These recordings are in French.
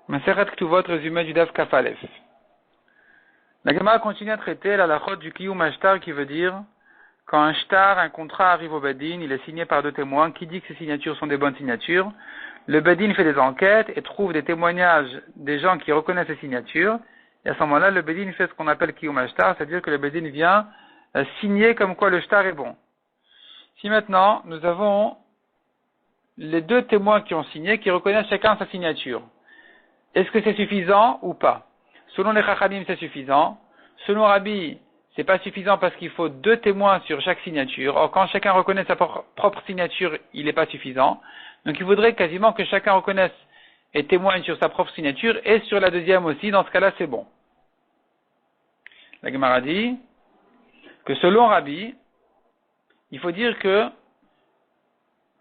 Maseret Ktuvot, résumé du Daf Kaf Aleph. La Gemara continue à traiter la halachot du Kiyum HaShtar qui veut dire quand un shtar, un contrat arrive au Bedin, il est signé par deux témoins qui dit que ces signatures sont des bonnes signatures. Le Bedin fait des enquêtes et trouve des témoignages des gens qui reconnaissent ces signatures. Et à ce moment-là, le Bedin fait ce qu'on appelle Kiyum HaShtar, c'est-à-dire que le Bedin vient signer comme quoi le shtar est bon. Si maintenant, nous avons les deux témoins qui ont signé, qui reconnaissent chacun sa signature, est-ce que c'est suffisant ou pas? Selon les Chachamim, c'est suffisant. Selon Rabbi, c'est pas suffisant parce qu'il faut deux témoins sur chaque signature. Or, quand chacun reconnaît sa propre signature, il n'est pas suffisant. Donc, il faudrait quasiment que chacun reconnaisse et témoigne sur sa propre signature et sur la deuxième aussi. Dans ce cas-là, c'est bon. La Gemara dit que selon Rabbi, il faut dire que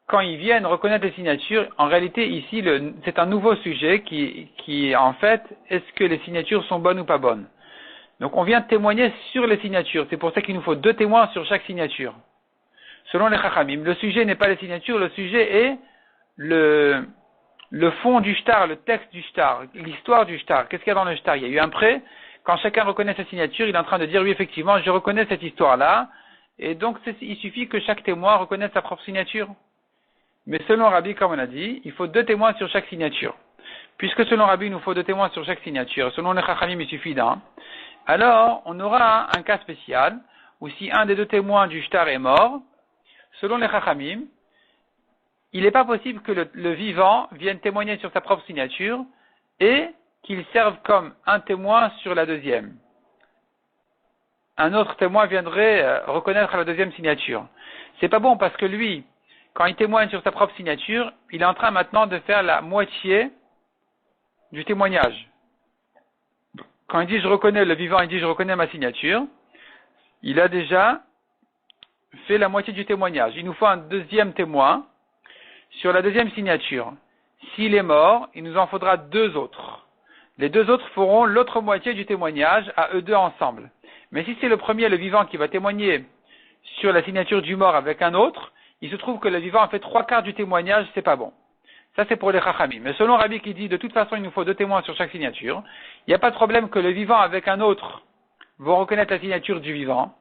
quand ils viennent reconnaître les signatures, en réalité, ici, c'est un nouveau sujet qui en fait, est-ce que les signatures sont bonnes ou pas bonnes? Donc, on vient témoigner sur les signatures. C'est pour ça qu'il nous faut deux témoins sur chaque signature. Selon les Chachamim, le sujet n'est pas les signatures, le sujet est le fond du shtar, le texte du shtar, l'histoire du shtar. Qu'est-ce qu'il y a dans le shtar? Il y a eu un prêt. Quand chacun reconnaît sa signature, il est en train de dire, oui, effectivement, je reconnais cette histoire-là. Et donc, il suffit que chaque témoin reconnaisse sa propre signature. Mais selon Rabbi, comme on a dit, il faut deux témoins sur chaque signature. Puisque selon Rabbi, il nous faut deux témoins sur chaque signature, selon les Chachamim, il suffit d'un. Alors, on aura un cas spécial, où si un des deux témoins du shtar est mort, selon les Chachamim, il n'est pas possible que le vivant vienne témoigner sur sa propre signature et qu'il serve comme un témoin sur la deuxième. Un autre témoin viendrait reconnaître la deuxième signature. C'est pas bon parce que lui, quand il témoigne sur sa propre signature, il est en train maintenant de faire la moitié du témoignage. Quand il dit je reconnais le vivant, il dit je reconnais ma signature, il a déjà fait la moitié du témoignage. Il nous faut un deuxième témoin sur la deuxième signature. S'il est mort, il nous en faudra deux autres. Les deux autres feront l'autre moitié du témoignage à eux deux ensemble. Mais si c'est le premier, le vivant, qui va témoigner sur la signature du mort avec un autre, il se trouve que le vivant a fait trois quarts du témoignage, c'est pas bon. Ça, c'est pour les Chachamim. Mais selon Rabbi qui dit, de toute façon, il nous faut deux témoins sur chaque signature, il n'y a pas de problème que le vivant avec un autre va reconnaître la signature du vivant,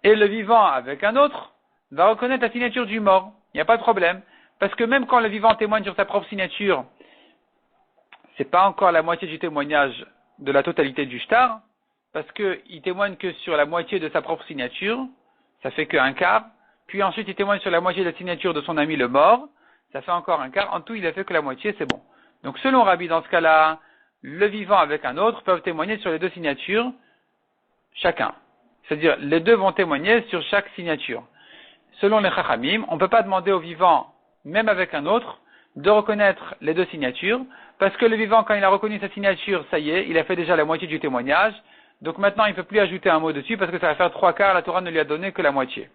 et le vivant avec un autre va reconnaître la signature du mort. Il n'y a pas de problème. Parce que même quand le vivant témoigne sur sa propre signature, c'est pas encore la moitié du témoignage de la totalité du shtar, parce qu'il témoigne que sur la moitié de sa propre signature, ça fait qu'un quart, puis ensuite il témoigne sur la moitié de la signature de son ami le mort, ça fait encore un quart, en tout il a fait que la moitié, c'est bon. Donc selon Rabbi, dans ce cas-là, le vivant avec un autre peuvent témoigner sur les deux signatures, chacun. C'est-à-dire, les deux vont témoigner sur chaque signature. Selon les Chachamim, on ne peut pas demander au vivant, même avec un autre, de reconnaître les deux signatures, parce que le vivant, quand il a reconnu sa signature, ça y est, il a fait déjà la moitié du témoignage, donc maintenant il ne peut plus ajouter un mot dessus, parce que ça va faire trois quarts, la Torah ne lui a donné que la moitié.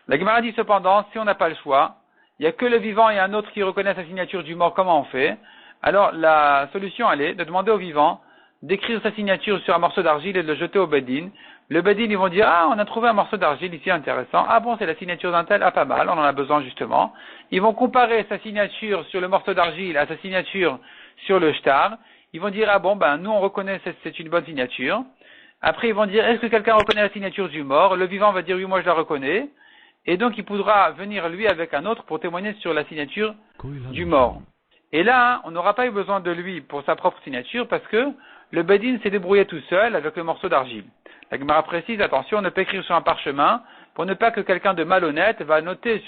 La Gemara dit cependant, si on n'a pas le choix, il n'y a que le vivant et un autre qui reconnaissent la signature du mort, comment on fait? Alors la solution, elle est de demander au vivant d'écrire sa signature sur un morceau d'argile et de le jeter au Bedin. Le Bedin, ils vont dire, ah, on a trouvé un morceau d'argile ici intéressant. Ah bon, c'est la signature d'un tel, ah pas mal, on en a besoin justement. Ils vont comparer sa signature sur le morceau d'argile à sa signature sur le shtar. Ils vont dire, ah bon, ben nous on reconnaît c'est une bonne signature. Après ils vont dire, est-ce que quelqu'un reconnaît la signature du mort? Le vivant va dire, oui, moi je la reconnais. Et donc il pourra venir lui avec un autre pour témoigner sur la signature du mort. Et là, on n'aura pas eu besoin de lui pour sa propre signature parce que le Bedin s'est débrouillé tout seul avec le morceau d'argile. La Gemara précise, attention, on ne peut écrire sur un parchemin pour ne pas que quelqu'un de malhonnête va noter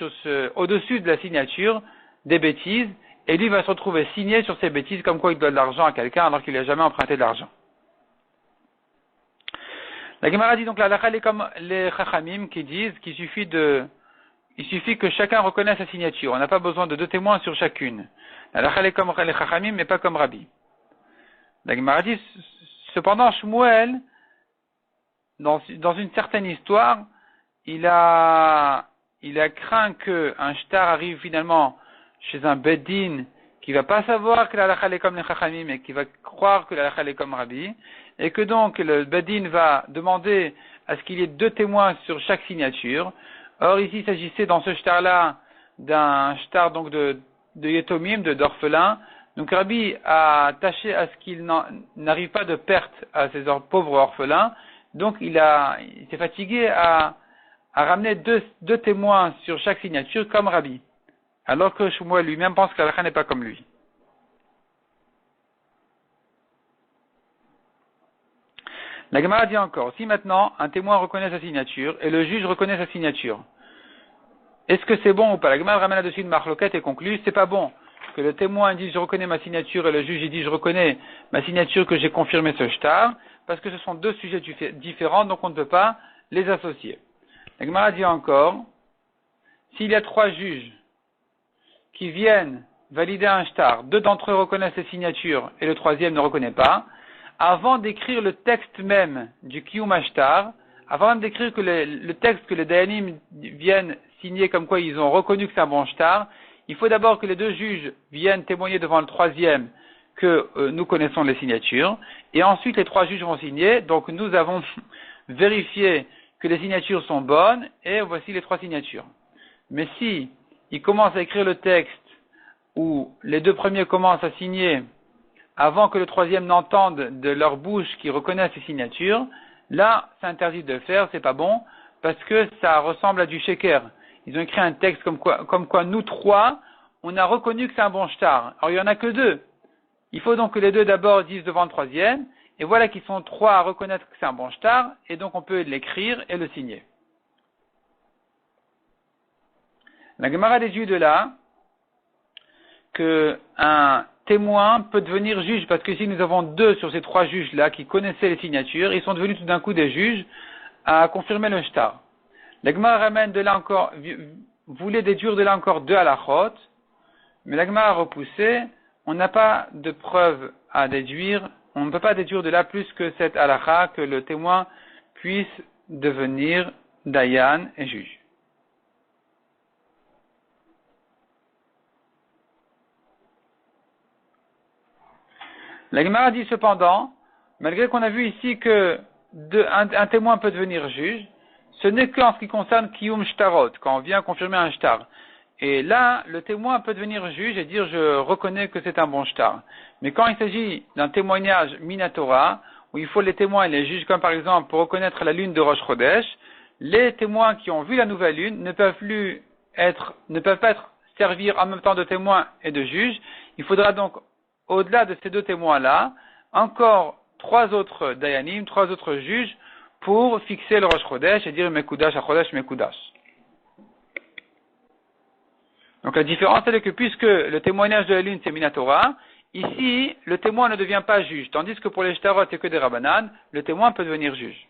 au-dessus de la signature des bêtises et lui va se retrouver signé sur ces bêtises comme quoi il doit de l'argent à quelqu'un alors qu'il n'a jamais emprunté de l'argent. La Gemara dit donc la halakha est comme les Chachamim qui disent qu'il suffit que chacun reconnaisse sa signature. On n'a pas besoin de deux témoins sur chacune. La halakha est comme les Chachamim mais pas comme Rabbi. La Gemara dit cependant Shmuel, dans une certaine histoire, il a craint qu'un shtar arrive finalement chez un Bedin qui va pas savoir que la halakha est comme les Chachamim mais qui va croire que la halakha est comme Rabbi, et que donc le Bedin va demander à ce qu'il y ait deux témoins sur chaque signature. Or ici, il s'agissait dans ce shtar-là d'un shtar donc de Yetomim, d'orphelins. Donc Rabbi a tâché à ce qu'il n'arrive pas de perte à ces pauvres orphelins. Donc il s'est fatigué à ramener deux témoins sur chaque signature comme Rabbi. Alors que Shmuel lui-même pense que l'halakha n'est pas comme lui. La Gemara dit encore, si maintenant un témoin reconnaît sa signature et le juge reconnaît sa signature, est-ce que c'est bon ou pas? La Gemara ramène là-dessus une marloquette et conclut, c'est pas bon. Que le témoin dit je reconnais ma signature et le juge dit je reconnais ma signature que j'ai confirmé ce shtar, parce que ce sont deux sujets différents, donc on ne peut pas les associer. La Gemara dit encore, s'il y a trois juges qui viennent valider un shtar, deux d'entre eux reconnaissent les signatures et le troisième ne reconnaît pas, avant d'écrire le texte même du Kiyum Ashtar, avant même d'écrire que le texte que les Dayanim viennent signer comme quoi ils ont reconnu que c'est un bon shtar, il faut d'abord que les deux juges viennent témoigner devant le troisième que nous connaissons les signatures, et ensuite les trois juges vont signer, donc nous avons vérifié que les signatures sont bonnes, et voici les trois signatures. Mais si ils commencent à écrire le texte, où les deux premiers commencent à signer, avant que le troisième n'entende de leur bouche qu'ils reconnaissent ces signatures, là, c'est interdit de le faire, c'est pas bon, parce que ça ressemble à du sheker. Ils ont écrit un texte comme quoi nous trois, on a reconnu que c'est un bon shtar. Alors il y en a que deux. Il faut donc que les deux d'abord disent devant le troisième, et voilà qu'ils sont trois à reconnaître que c'est un bon shtar, et donc on peut l'écrire et le signer. La Gemara déduit de là qu'un témoin peut devenir juge, parce que si nous avons deux sur ces trois juges-là qui connaissaient les signatures, ils sont devenus tout d'un coup des juges à confirmer le shtar. La Gemara ramène de là encore, voulait déduire de là encore deux halachot, mais la Gemara a repoussé, on n'a pas de preuve à déduire, on ne peut pas déduire de là plus que cette halakha, que le témoin puisse devenir dayan et juge. La Gemara dit cependant, malgré qu'on a vu ici que un témoin peut devenir juge, ce n'est qu'en ce qui concerne Kiyum Shtarot, quand on vient confirmer un shtar. Et là, le témoin peut devenir juge et dire je reconnais que c'est un bon shtar. Mais quand il s'agit d'un témoignage Minatora, où il faut les témoins et les juges, comme par exemple pour reconnaître la lune de Rosh Chodesh, les témoins qui ont vu la nouvelle lune ne peuvent pas servir en même temps de témoins et de juges. Il faudra donc, au-delà de ces deux témoins-là, encore trois autres dayanim, trois autres juges, pour fixer le Rosh Chodesh et dire Mekudash à Chodesh Mekudash. Donc la différence est que puisque le témoignage de la lune c'est Minatora, ici le témoin ne devient pas juge, tandis que pour les shtarot et que des rabbanan, le témoin peut devenir juge.